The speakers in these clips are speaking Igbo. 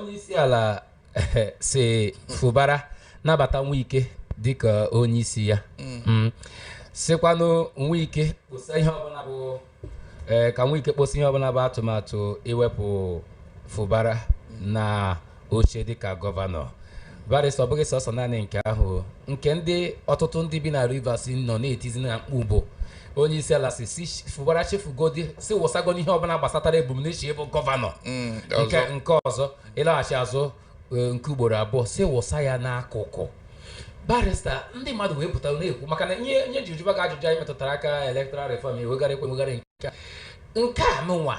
onye isi ala si Fubara nabata Nwike dịka onye isi ya sikwanụ Nwike kposa ihe ọbụla bụ ka Nwike kposa ihe ọbụla bụ atụmatụ iwepụ Fubara na oche dịka gọvanọ. Barrister ọ bụghị sọsọ naanị nke ahụ, nke ndị ọtụtụ ndị bi na Rivers nọ na-etizi na mkpu bụ onye isi ala si Fubara chefugodi si wụsago n'ihe ọbụla gbasatara ebumnuche ịbụ gọvanọ nke ọzọ ịlaghachi azụ nke ugboro abụọ si wụsa ya n'akụkụ. Barrister ndị mmadụ wee pụtara na-ekwu maka na nye jijuba ga ajụjụ anyị metụtara aka electoral reform ewegara nke a nụnwa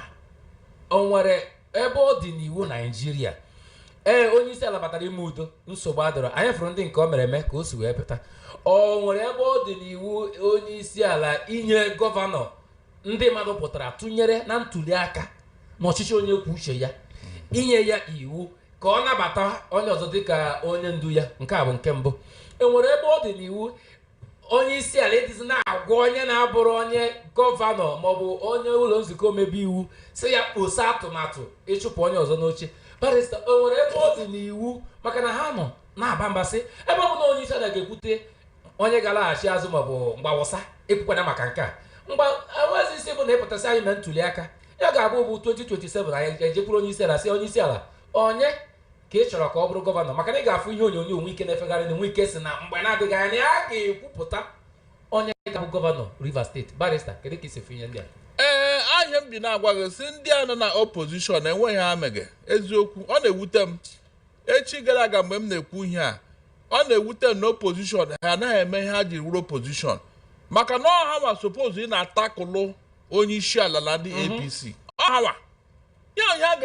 o nwere ebe ọ dị n'iwu Naijiria. Onye isi ala batara ime udo nsogbu adọrọ anyị fụrụ ndị nke o mere eme ka o si wee pụta. O nwere ebe ọ dị n'iwu onye isi ala inye gọvanọ ndị mmadụ pụtara tụnyere na ntuli aka n'ọchịchị onye kwuo uche ya inye ya iwu ka ọ nabata onye ọzọ dịka onye ndu ya. Nke a bụ nke mbụ. Enwere ebe ọ dị n'iwu onye isi ala edizi na-agwa onye na-abụrụ onye gọvanọ maọbụ onye ụlọ nzukọ omebe iwu si ya kposa atụmatụ ịchụpụ onye ọzọ n'oche. Barrister o nwere ebe ọ dị n'iwu maka na ha nọ na-aba mbasị ebe ọ bụ na onye isi ala ga-ekwute onye ga-alaghachi azụ maọbụ mgbawụsa ekwukwana maka nke a enwezi isi bụ na ịpụtasị anyị na ntuli aka ya ga-abụ bụ 2027 anyị ejekwuru onye isi ala si onye isi ala onye ka ị chọrọ ka ọ bụrụ gọvanọ maka na ị ga-afụ ihe onyonyo Nwike na-efegharị na Nwike si na mgbe na-adịghị anya ya ga-ekwupụta onye ga-abụ gọvanọ Rivers steeti. Barrister kedu ka isi fụ ihe ndị a? Ahịa m bi na-agwaghị si ndị a nọ na opposition enweghị ha meghe eziokwu. Ọ na-ewute m echi gara aga mgbe m na-ekwu ihe a ọ na-ewute m na opposition ha anaghị eme ihe ha ji wuru opposition maka na ọha ma suppose ị na-atakụlụ onye isi ala na ndị APC ọhawa ya